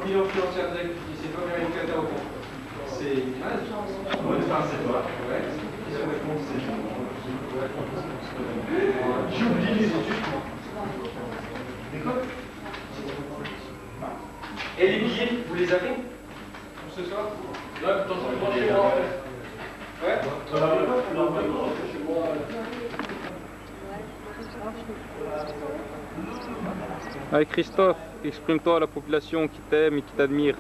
bilan financier des activités, c'est pas vérificateur au compte. C'est une image. Enfin, c'est toi. Ouais. Question de réponse, c'est j'oublie les études, moi. D'accord. Et les billets, vous les avez pour ce soir? Là, putain, ça va chez moi. Ouais. Allez Christophe, exprime-toi à la population qui t'aime et qui t'admire.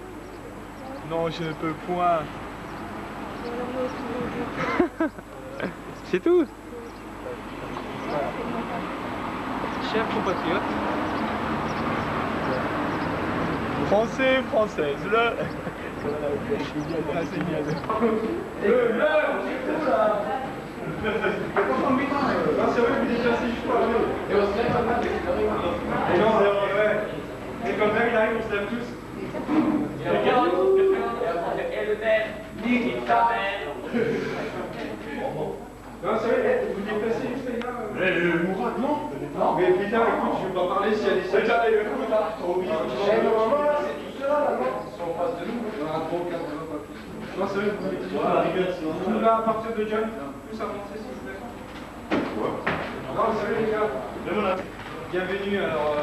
Non, je ne peux point. C'est tout. Chers compatriotes, Français, française, le... c'est vrai que vous étiez assis juste pour la journée. Et on se lève maintenant, Et non, ouais. Et quand même, il arrive, on se lève tous. et le maire, nique ta mère. Non, c'est vrai, vous vous déplacez juste les gars. Mourad, non. Non, mais putain, écoute, je vais pas parler s'il y a des sections. Écoute, là, trop bien. Normalement, là, c'est tout cela, là, non? Ils sont en face de nous. Il y en a 3 ou 4, pas plus. Non, c'est vrai, vous mettez juste la rigueur, sinon. Vous là, à partir de John, plus avancer, s'il vous plaît. Non, c'est vrai, les gars. Bienvenue alors,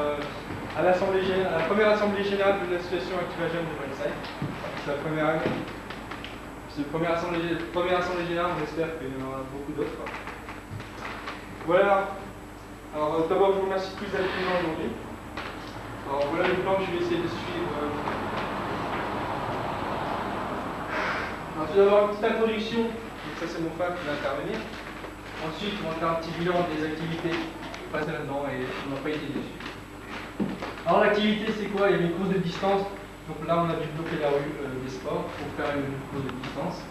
à l'Assemblée générale, à la première Assemblée générale de l'association Activa Jeune de Buenos. C'est la première année. C'est la première assemblée générale, on espère qu'il y en aura beaucoup d'autres. Voilà. Alors d'abord, je vous remercie tous d'être présents aujourd'hui. Alors voilà le plan que je vais essayer de suivre. Alors tout d'abord, une petite introduction. Donc ça, c'est mon frère qui va intervenir. Ensuite, on va faire un petit bilan des activités passées là-dedans et on n'a pas été déçus. Alors l'activité, c'est quoi? Il y a une course de distance. Donc là, on a dû bloquer la rue des sports pour faire une course de distance.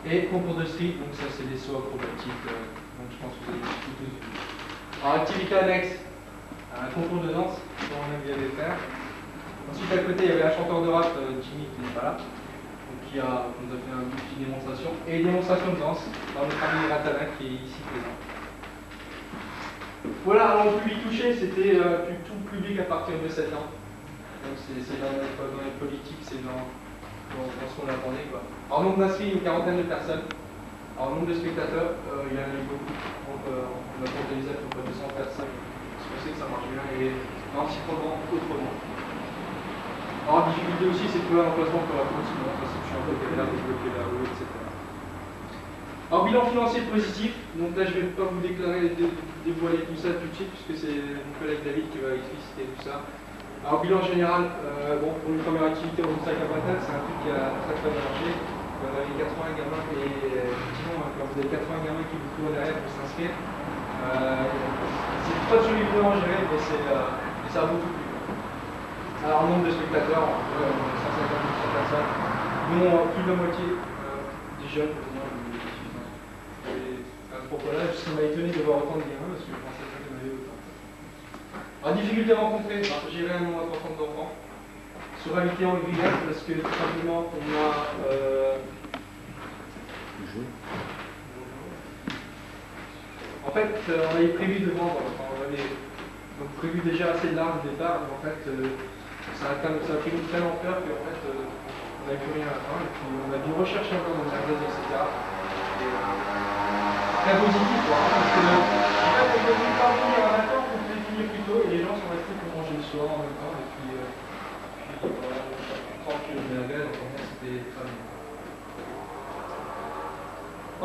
Et concours de street, donc ça c'est des sauts acrobatiques. Donc je pense que vous avez tous vu. Alors activité annexe, un concours de danse, comme on a vu aller faire. Ensuite à côté, il y avait un chanteur de rap, Jimmy, qui n'est pas là. Donc qui nous a fait une petite démonstration. Et une démonstration de danse par notre ami Ratana qui est ici présent. Voilà, alors le public touché, c'était tout public à partir de 7 ans. Donc c'est dans les politiques, c'est dans ce qu'on attendait, quoi. Alors nombre d'inscrits, une quarantaine de personnes. Alors nombre de spectateurs, il y en a eu beaucoup. Donc on a comptabilisé à peu près 200 personnes. Je sais que ça marche bien et en s'y prenant autrement. Alors la difficulté aussi, c'est de trouver un emplacement pour la course, sinon ça c'est un peu galère de bloquer la rue, etc. Alors bilan financier positif, donc là je ne vais pas vous dévoiler tout ça tout de suite puisque c'est mon collègue David qui va expliciter tout ça. Alors bilan général, bon, pour une première activité au sac à patates, c'est un truc qui a très bien marché. On avait 80 gamins et effectivement, quand vous avez 80 gamins qui vous courent derrière pour s'inscrire, c'est pas toujours évident à gérer, mais ça a beaucoup plu. Alors nombre de spectateurs, 150 personnes, dont plus de la moitié des jeunes. Pourquoi là, ça m'a étonné de voir autant de gamins parce que je pensais pas qu'il y en avait autant. Alors, difficulté rencontrée, gérer un nombre important d'enfants. Sororité en grillade parce que tout simplement on a. En fait, on avait prévu de vendre, enfin, on avait donc prévu déjà assez large au départ, mais en fait, ça a pris une telle ampleur qu'en fait, on n'avait plus rien à faire et puis on a dû rechercher encore dans les magasins, etc. Très positif, quoi, hein, parce que en fait, on peut pas venir à matin, on peut finir plus tôt, et les gens sont restés pour manger le soir en même temps, et puis voilà, tranquille, on est à l'aise, donc c'était très bien.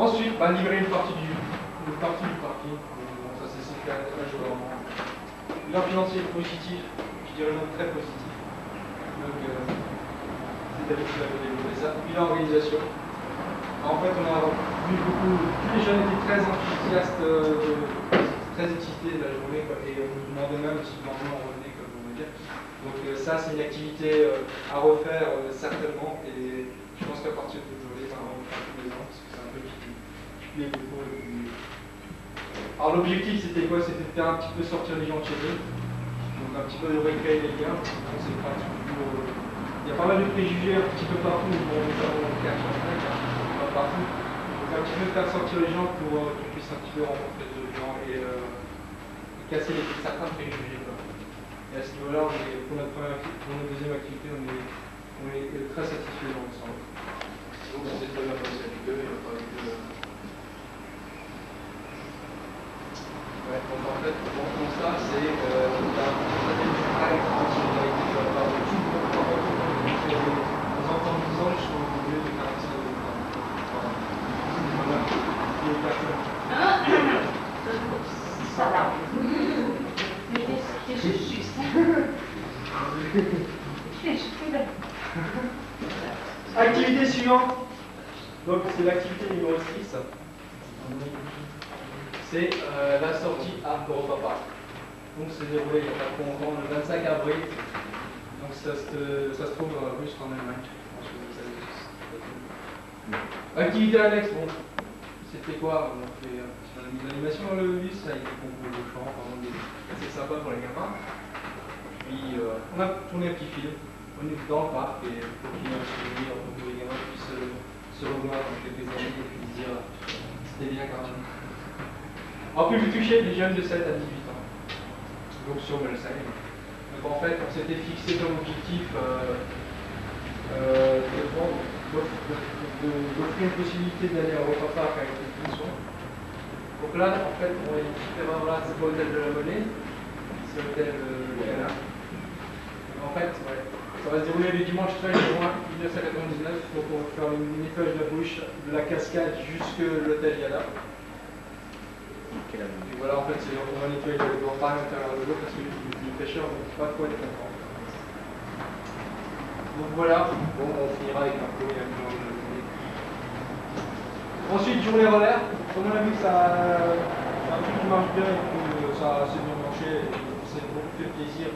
Ensuite, livrer une partie du parking, bon, ça c'est super, très journellement. Bilan financier positif, je dirais même très positif. Donc, c'est David qui va vous développer ça. Bilan organisation. En fait, on a vu beaucoup, tous les jeunes étaient très enthousiastes, très excités de la journée, quoi, et on nous demandait même si le lendemain on revenait, comme on veut dire. Donc ça, c'est une activité à refaire certainement, et je pense qu'à partir d'aujourd'hui, on va faire tous les ans, parce que c'est un peu qui plaît beaucoup. Alors l'objectif, c'était quoi? C'était de faire un petit peu sortir les gens de chez eux, donc un petit peu de recréer les liens. Il y a pas mal de préjugés un petit peu partout, notamment au quartier. Partout. Donc un petit peu faire sortir les gens pour qu'ils puissent un petit peu rencontrer d'autres gens et casser certains préjugés. Et à ce niveau-là, pour notre deuxième activité, on est très satisfait dans l'ensemble. Donc ça s'est très bien passé avec eux, il n'y a pas eu de... Ouais, donc en fait, mon constat, c'est que la très grande solidarité de la part de tout le monde. Aux enfants de 10 ans, je suis au milieu de 45 de voilà. Il y a personne. Ça va. Mais c'est juste. Activité suivante. Donc c'est l'activité numéro 6. C'est la sortie Arc Europa Park. Donc c'est déroulé il n'y a pas trop longtemps, le 25 avril. Donc ça se trouve juste en Allemagne. Activité annexe, bon. C'était quoi? On a fait l'animation dans le bus, ça a été concours de chant, c'est sympa pour les gamins. Puis on a tourné un petit film, on est dans le parc et pour qu'il y ait un souvenir, pour que les gamins puissent se revoir dans quelques années et puis dire c'était bien quand même. En plus, vous touchez les jeunes de 7 à 18 ans, donc sur Molsheim. Donc en fait, on s'était fixé comme objectif d'offrir une possibilité d'aller à Europa Park avec une fonction. Donc là, en fait, on est voilà, c'est pas l'hôtel de la Monnaie, c'est l'hôtel Ghana. En fait, ouais, ça va se dérouler le dimanche 13 juin 1999, donc on va faire le nettoyage de la bouche de la cascade jusque l'hôtel Ghana. Et voilà, en fait, on va nettoyer le pas à l'intérieur de l'eau parce que les pêcheurs ne vont pas trop être contents. Donc voilà, bon, on finira avec un peu et un peu. Ensuite, journée relaire. Comme on a vu que c'est un truc qui marche bien et que ça a assez bien marché et que ça a beaucoup fait plaisir,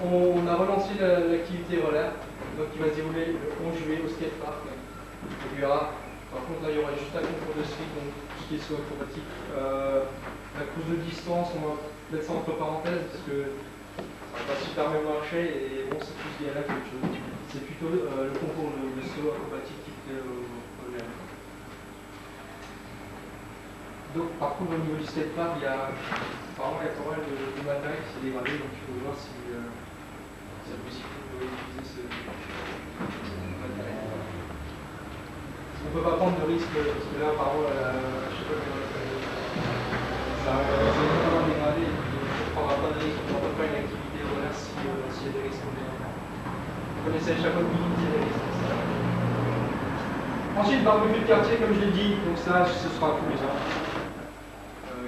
on a relancé l'activité relaire, donc qui va se dérouler le 11 juillet au skatepark. Il y aura, par contre, là, il y aura juste un concours de ski, donc tout ce qui est saut acrobatique. La course de distance, on va mettre ça entre parenthèses parce que ça va pas super bien marcher et bon, c'est plus lié à là quelque chose. C'est plutôt le concours de saut acrobatique qui plaît aux jeunes. Donc, par contre, au niveau du skatepark, apparemment, il y a pas mal de matériel qui s'est dégradé, donc il faut voir si c'est possible de utiliser ce matériel. On ne peut pas prendre de risque, parce que là, apparemment, je sais pas comment ça va vraiment dégradé, et puis on ne prendra pas de risque, on ne prendra pas une activité relaire s'il y a des risques. On essaie chaque fois de minimiser les risques. Ensuite, barbecue de quartier, comme je l'ai dit, donc ça, ce sera tous les ans.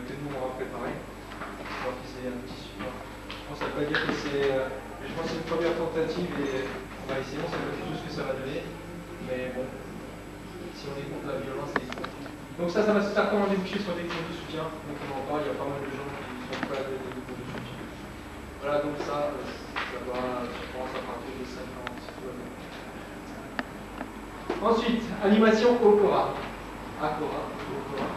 Que nous on va préparer. Je crois que c'est un petit support. Bon, ça ne veut pas dire que c'est. Je pense que c'est une première tentative et on va essayer, on sait pas du tout ce que ça va donner. Mais bon, si on est contre la violence, c'est bon. Donc ça va certainement déboucher sur des groupes de soutien. Donc on en parle, il y a pas mal de gens qui sont prêts à des groupes de soutien. Voilà, donc ça va, je pense, à partir de 5 ans, si tout va bien. Ensuite, animation Okora. Akora, Okora.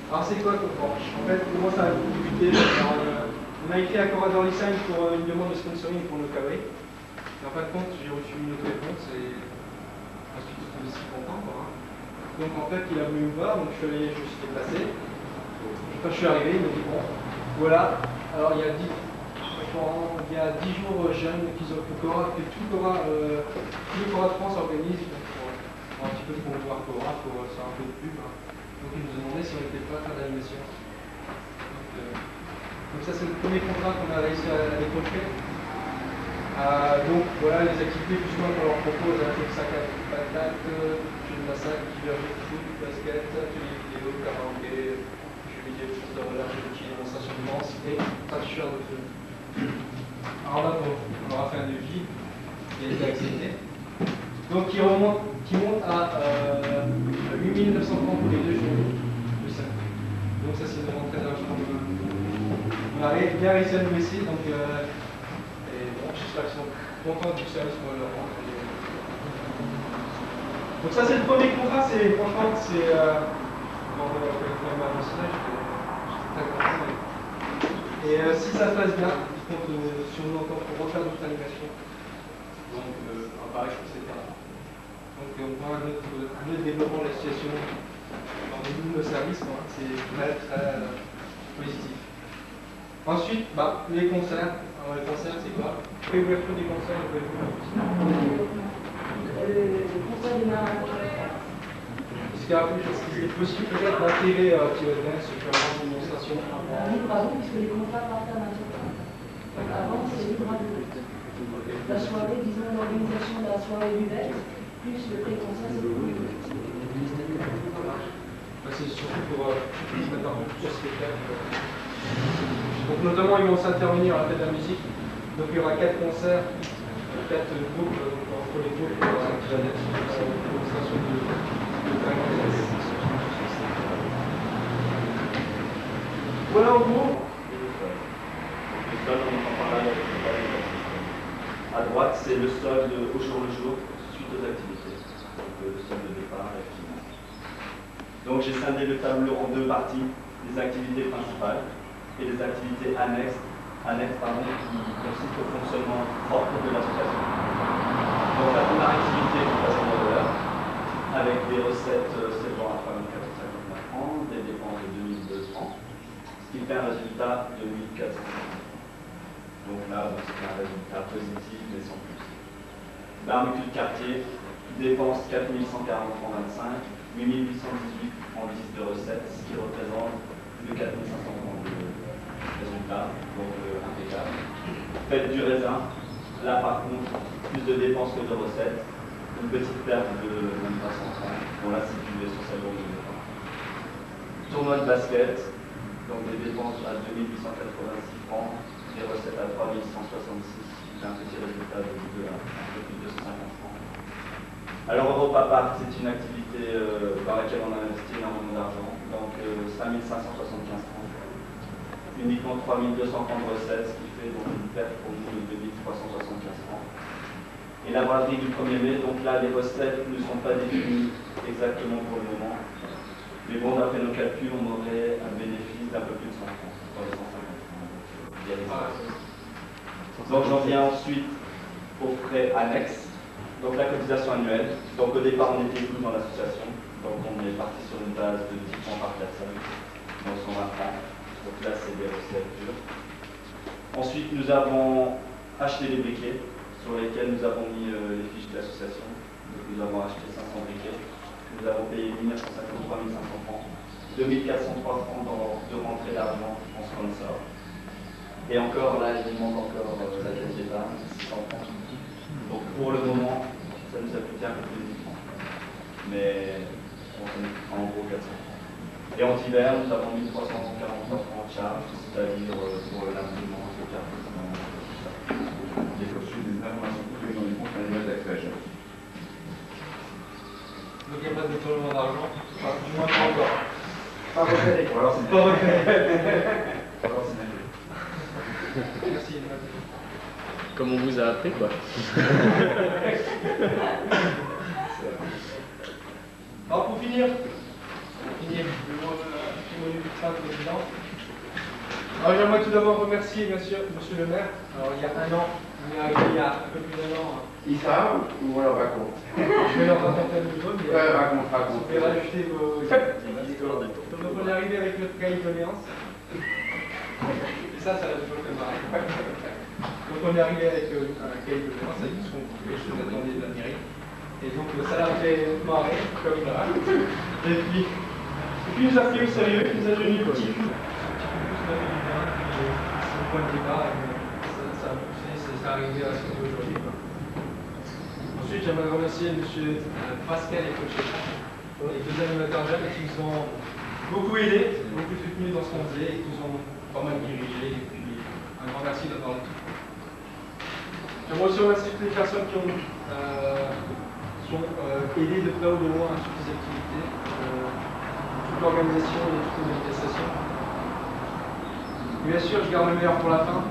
Alors c'est quoi Okora? En fait, comment ça a débuté? On a écrit à Akora Dorlisheim pour une demande de sponsoring pour nos kawaii. Et en fin de compte, j'ai reçu une autre réponse et ensuite je suis aussi content. Quoi. Donc en fait, il a voulu me voir, donc je me suis déplacé. Quand je suis arrivé, il m'a dit bon, voilà, alors il y a 10 jours jeunes qu'ils ont Okora, que tout Okora de France organise pour un petit peu promouvoir Okora, pour faire un peu de pub. Hein. Donc ils nous ont demandé si on n'était pas à faire d'animation. Donc ça c'est le premier contrat qu'on a réussi à décrocher. Donc voilà les activités plus ou moins qu'on leur propose, un jeu de sac à patates, jeu de massacre, divers jeux de foot, basket, atelier vidéo, karaoké, jeux vidéo, course de relais, jeux de ski, démonstration de danse et traduction de feu. Alors là on aura fait un devis, il a été accepté. Donc qui monte à 8 930 pour les 2 jours de 5. Donc ça c'est vraiment très largement. On a bien réussi à nous baisser, donc et bon, j'espère qu'ils sont contents du service qu'on va leur rendre. Donc ça c'est le premier contrat, franchement c'est bon, on va faire un mensonge, j'étais très content. Et si ça se passe bien, je compte sur nous encore pour refaire d'autres animations. Donc pareil, je trouve que c'est bien. Donc on voit un autre développement de la situation dans nos services, c'est très très positif. Ensuite, les concerts. Alors, les concerts, c'est quoi? Préouverture des concerts, Le concert démarre à 15h30. Est-ce qu'il est possible peut-être d'intégrer Pivot Dance sur une démonstration avant? Libre avant, puisque les contrats partent à 20h30. Donc avant, c'est libre à vous. La soirée, disons l'organisation de la soirée du VET, plus le pré-concert, c'est pour vous. C'est surtout pour mettre un peu sur ce spectacle. Donc notamment ils vont s'intervenir à la fête de la musique. Donc il y aura 4 concerts, 4 groupes entre les groupes pour la démonstration de voilà en gros. À droite, c'est le solde au jour le jour suite aux activités. Donc, le solde de départ et final. Donc j'ai scindé le tableau en 2 parties, les activités principales et les activités annexes qui consistent au fonctionnement propre de l'association. Donc la première activité est $300 avec des recettes s'élevant à 3 459 francs, des dépenses de 2 200 francs, ce qui fait un résultat de 1 400 francs. Donc là, c'est un résultat positif mais sans plus. Barbecue de quartier, dépense 4 140 francs 25, 8 818 francs 10 de recettes, ce qui représente plus de 4 500 francs de résultats, donc impeccable. Fête du raisin, là par contre, plus de dépenses que de recettes, une petite perte de 2300 francs, bon là situé sur sa longue de départ. Tournoi de basket, donc des dépenses à 2886 francs, des recettes à 3166, un petit résultat de un peu plus de 250 francs. Alors Europa Park, c'est une activité dans laquelle on a investi énormément d'argent, donc 5575 francs, uniquement 3200 francs de recettes, ce qui fait donc une perte pour nous de 2375 francs. Et la braderie du 1er mai, donc là les recettes ne sont pas définies exactement pour le moment, mais bon, d'après nos calculs, on aurait un bénéfice d'un peu plus de 100 francs, dans les 150 francs. Donc j'en viens ensuite aux frais annexes. Donc la cotisation annuelle. Donc au départ on était 12 dans l'association. Donc on est parti sur une base de 10 francs par personne. Donc 120 francs. Donc là c'est des recettes dures. Ensuite nous avons acheté des briquets sur lesquels nous avons mis les fiches de l'association. Donc nous avons acheté 500 briquets. Nous avons payé 1953 500 francs. 2403 francs de rentrée d'argent en sponsor. Et encore là, il manque encore la dette d'épargne, 600 francs. Donc pour le moment, ça nous a coûté un peu plus de 10 francs. Mais en gros 400 francs. Et en hiver, nous avons 1343 francs de charge, c'est-à-dire pour l'imprimant, le carton, tout ça. J'ai reçu des informations coupées dans les comptes annuels d'Actuagent. Donc il n'y a pas de détournement d'argent, enfin, du moins pas encore. Pas reconnaître. Ou alors c'est Pas reconnaître. alors c'est nul. Merci. Comme on vous a appris, quoi. Alors pour finir, le mot du président. Alors j'aimerais tout d'abord remercier bien sûr Monsieur le maire. Alors il y a un an, il est arrivé il y a un peu plus d'1 an. Ils savent ou alors raconte? Je vais leur raconter un niveau, mais Raconte. vous pouvez rajouter vos... Donc on est arrivé avec notre cahier de doléances. Et ça l'a toujours fait marrer. Donc on est arrivé avec un cahier de doléances avec tout ce qu'on attendait de la mairie. Et donc ça l'a fait marrer, comme là. Et puis il nous a pris au sérieux, il nous a donné une petite coup. C'est le point de départ, et ça a poussé, c'est arrivé à ce qu'on est aujourd'hui. Ensuite, j'aimerais remercier M. Pascal et Coach, les 2 animateurs jeunes qui nous ont beaucoup aidés, beaucoup soutenus dans ce qu'on faisait, et qui nous ont pas mal dirigés. Et puis, un grand merci d'avoir tout. J'aimerais aussi remercier toutes les personnes qui ont aidé de près ou de loin sur ces activités, toute l'organisation et toutes les manifestations. Et bien sûr, je garde le meilleur pour la fin.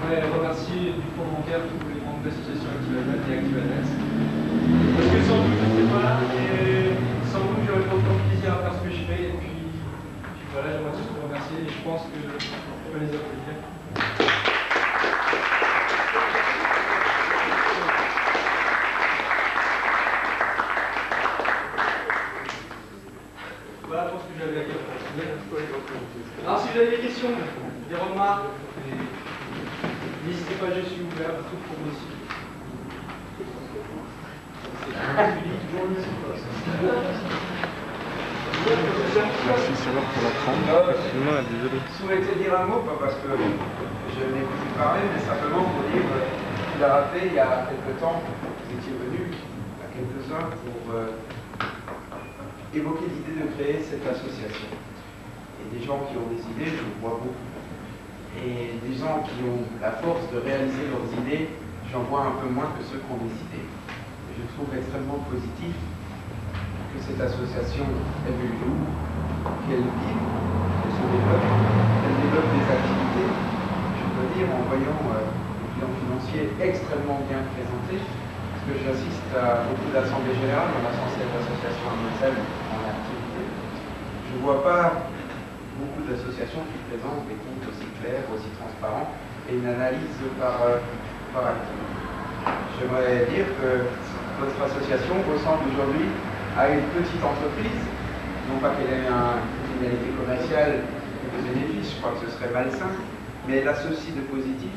J'aimerais remercier du fonds bancaire toutes les grandes associations ActiveAnet et ActiveAnet. Parce que sans doute je n'étais pas là et sans doute j'aurais pas autant de plaisir à faire ce que je fais. Et puis voilà, j'aimerais tous vous remercier et je pense que je peux les applaudir. Voilà pour ce que j'avais à dire. Alors si vous avez des questions, des remarques, n'hésitez pas, je suis ouvert à toute proposition. Merci Sylvain pour la trempe. Désolé. Je souhaitais dire un mot, pas parce que je n'ai plus parlé, mais simplement pour dire qu'il a rappelé il y a quelque temps, vous étiez venus à quelques-uns pour évoquer l'idée de créer cette association. Et des gens qui ont des idées, je le vois beaucoup. Et des gens qui ont la force de réaliser leurs idées, j'en vois un peu moins que ceux qui ont des idées. Et je trouve extrêmement positif que cette association ait vu le jour, qu'elle vive, qu'elle se développe, qu'elle développe des activités. Je peux dire en voyant le bilan financier extrêmement bien présenté, parce que j'assiste à beaucoup d'assemblées générales, on a censé être association à Bruxelles en activité. Je ne vois pas beaucoup d'associations qui présentent des comptes aussi clairs, aussi transparents, et une analyse par activité. J'aimerais dire que votre association ressemble aujourd'hui à une petite entreprise, non pas qu'elle ait une finalité commerciale et de bénéfices, je crois que ce serait malsain, mais elle a ceci de positif,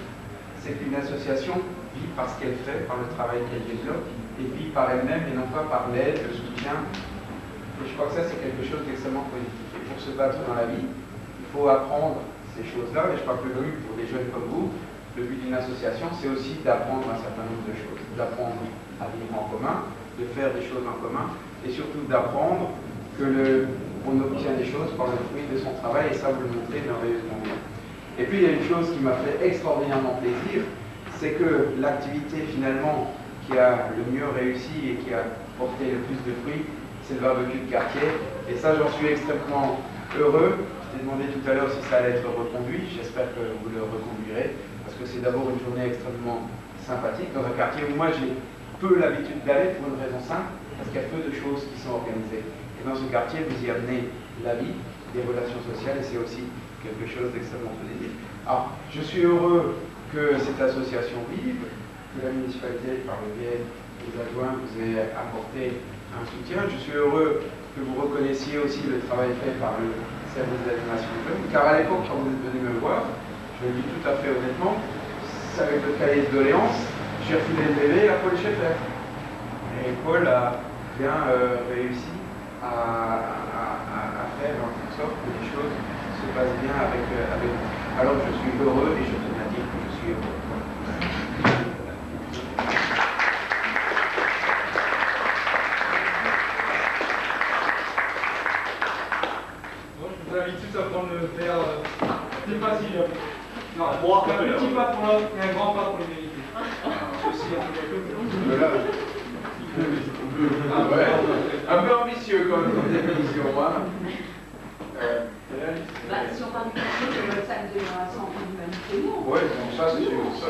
c'est qu'une association vit par ce qu'elle fait, par le travail qu'elle développe, et vit par elle-même et non pas par l'aide, le soutien. Et je crois que ça c'est quelque chose d'extrêmement positif. Et pour se battre dans la vie, il faut apprendre ces choses-là, et je crois que le but pour des jeunes comme vous, le but d'une association, c'est aussi d'apprendre un certain nombre de choses, d'apprendre à vivre en commun, de faire des choses en commun, et surtout d'apprendre qu'on obtient des choses par le fruit de son travail, et ça vous le montrez merveilleusement bien. Et puis il y a une chose qui m'a fait extraordinairement plaisir, c'est que l'activité finalement qui a le mieux réussi et qui a porté le plus de fruits, c'est le barbecue de quartier, et ça j'en suis extrêmement heureux. Je t'ai demandé tout à l'heure si ça allait être reconduit, j'espère que vous le reconduirez, parce que c'est d'abord une journée extrêmement sympathique dans un quartier où moi j'ai peu l'habitude d'aller pour une raison simple, parce qu'il y a peu de choses qui sont organisées. Et dans ce quartier, vous y amenez la vie, des relations sociales, et c'est aussi quelque chose d'extrêmement positif. Alors, je suis heureux que cette association vive, que la municipalité, par le biais des adjoints, vous ait apporté un soutien. Je suis heureux que vous reconnaissiez aussi le travail fait par le service d'animation jeune, car à l'époque, quand vous êtes venu me voir, je le dis tout à fait honnêtement, avec le cahier de doléances, j'ai refilé le bébé à Paul Schaeffer. Et Paul a bien réussi à faire en sorte que les choses se passent bien avec vous. Alors je suis heureux et je tenais à dire que je suis heureux. Bon, je vous invite tous à prendre le verre. C'est facile. Non, un petit pas pour l'homme et un grand pas pour l'humanité. Ceci un peu ambitieux comme définition, hein. Si on parle du quartier, c'est le sac de l'ensemble de l'humanité, non. Oui, bon, ça c'est sûr. Ça,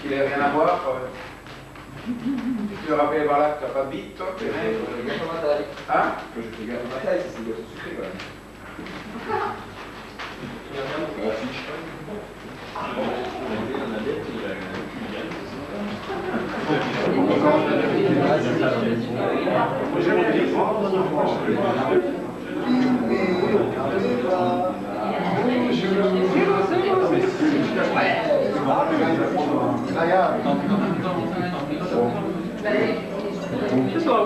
qu'il n'ait rien à voir. Tu peux rappeler par là que tu n'as pas de bite, toi, tu es mec. Hein? Je fais gaffe à ma taille, c'est des gâteaux sucrés quand même.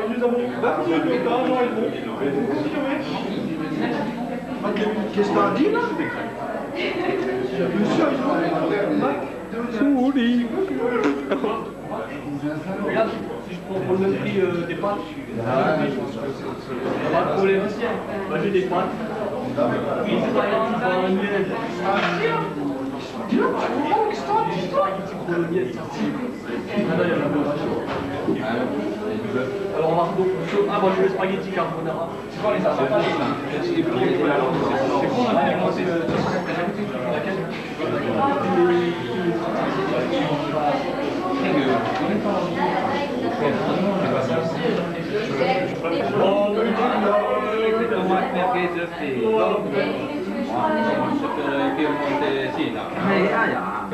Nous avons 22 ans, non, qu'est-ce que t'as dit là? Regarde, si je prends le même prix des pâtes, je suis. Pas de problème aussi. Moi j'ai des pâtes. Oui, c'est pas grave, tu prends un miel. Alors on va beaucoup de choses. Ah, moi je veux le spaghetti carbonara. C'est quoi les avantages? C'est bon, on a bien commencé Sì, no.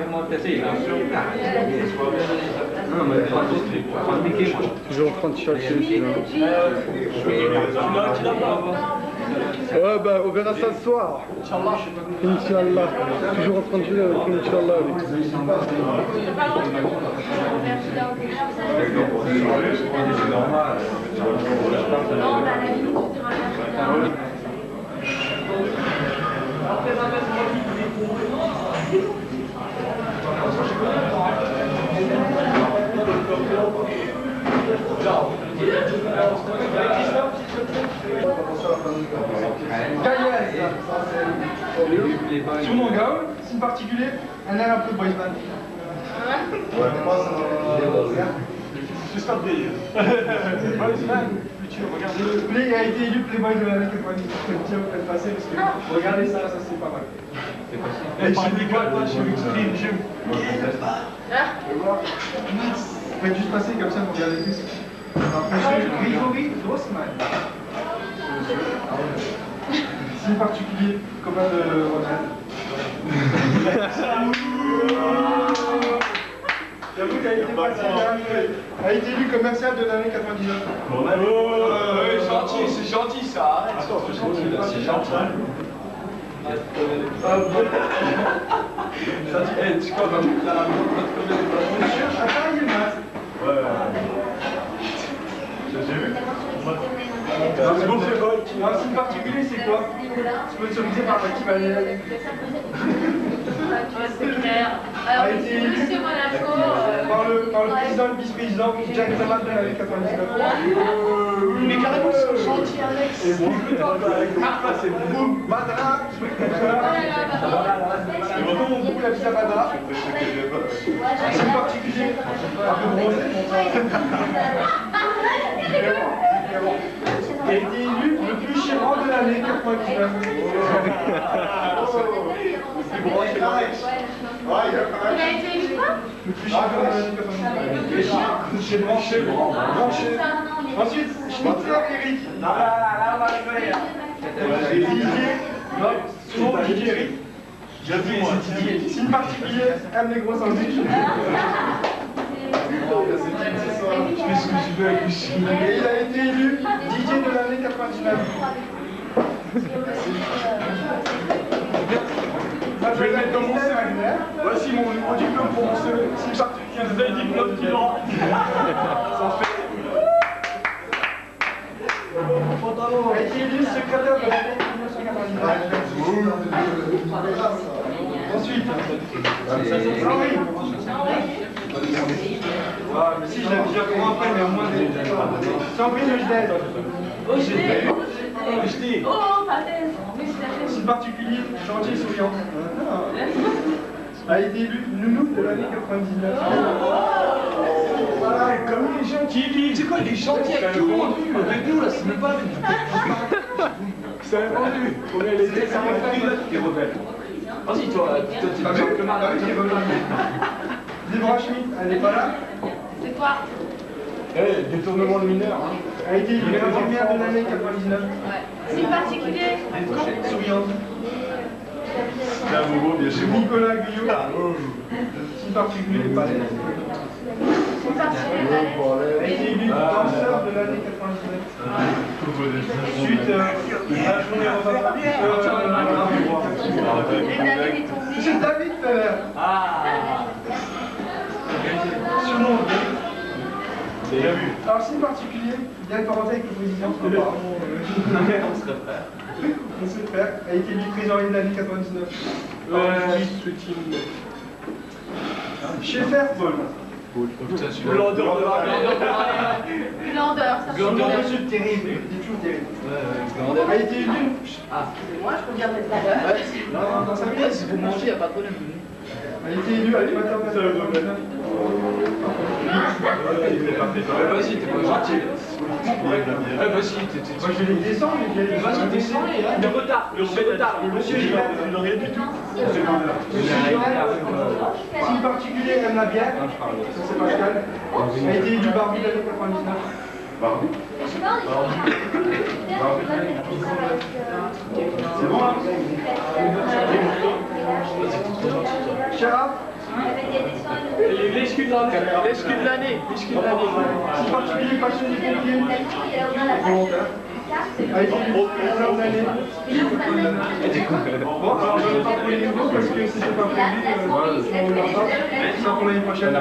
Toujours en train de chercher celui-là. Ouais, bah on verra ça ce soir. Inch'Allah. Toujours en train de jouer avec Inch'Allah. Sur mon gars, signe particulier, un air un peu boys band. Je serai de délire. Boys band, futur, regardez. Le play a été élu Playboy de l'année 90. Tiens, vous faites passer parce que regardez ça, ça c'est pas mal. Et je rigole pas, je m'exprime, je faites juste passer comme ça, vous regardez plus. Monsieur Grégory Grossman. Signe particulier, copain de Ronald. J'avoue qu'il a été a été élu commercial de l'année 99. Gentil, c'est gentil ça, arrête. Attends, c'est gentil là, c'est gentil. Tu crois vraiment que la monsieur Chaka Yilmaz. Ouais. J'ai vu. C'est bon, c'est bon. Un signe particulier, c'est quoi? Sponsorisé par l'équipe allemande. C'est clair. Alors, monsieur Monaco. Par le président et le vice-président, Jack Zaman de l'année 99. Mais carrément, c'est gentil, Alex. C'est bon, c'est bon. Badra. C'est vraiment mon beaucoup la pizza Badra. Un signe particulier, un peu bronzé. Il a été élu le plus chérant de l'année 99. Il a été élu quoi? Le plus chérant de l'année 99. Branché. Ensuite, Schnitzer Eric. Didier. Souvent Didier Eric. J'ai vu moi. Signe particulier, aime les gros sandwichs. Je fais ce que je veux avec lui. Et il a été élu DJ de l'année 99. Je vais le mettre dans mon CV. Voici mon diplôme pour mon CV. Si particulier, vous avez le diplôme qui l'aura. Ça fait. Il a été élu secrétaire de l'année 1999. Ensuite, ah, mais si, je l'avais déjà pour après, mais au moins des. Sandrine Ojden. Oh, Pathèse. Signe particulier, gentil et souriant. A été élu nounou de l'année 99. Voilà, comme il est gentil. C'est quoi, il est gentil avec tout le monde. Avec nous, là, c'est même pas avec nous. C'est vendu. Combien il était? Ça m'a fait T'es rebelle. Vas-y, toi, tu pas vu le mari qui est revenu. Débora Schmidt, elle n'est pas là. C'est quoi? Eh, détournement de mineur. Hein. Elle a été élue infirmière de l'année 99. Ouais. Signe particulier? Souriante. C'est un bobo, bien chez moi. Nicolas Guyot. Signe particulier, palais. Signe particulier? Elle a été élue danseur de l'année 99. Ensuite, la journée repas. C'est David Feller. Surnom Bien vu. Alors, signe particulier, il y a une parenté avec le président. On serait frère. On serait frère. Elle a été élue trésorier de l'année 99. Schaeffer Paul. Glandeur de Glandeur, ça Son nom monsieur terrible. Il est toujours terrible. Elle a été élue. Moi, je peux dire mettre la Non, dans sa vie. Si vous mangez, il n'y a pas de problème. Elle a été élue animateur de la télévision. Vas-y, t'es pas gentil. Vas-y, t'es. Moi, je vais les descendre, mais Vas-y, descends. Le retard, le retard. Monsieur Gilbert, il n'en rien du tout. Monsieur Gilbert, signe particulier, aime la bière. Ça, c'est Pascal. Elle a été élue Barbie de l'année 99. Barbie. C'est bon, hein? Chara, L'excuse de l'année. L'excuse de l'année. L'excuse de l'année. Si particulier passion du pompier, volontaire. Avec une examen d'année. Bon, alors je ne vais pas pour les nouveaux parce que si c'est pas prévu, on ne l'a pas. Ça pour l'année prochaine.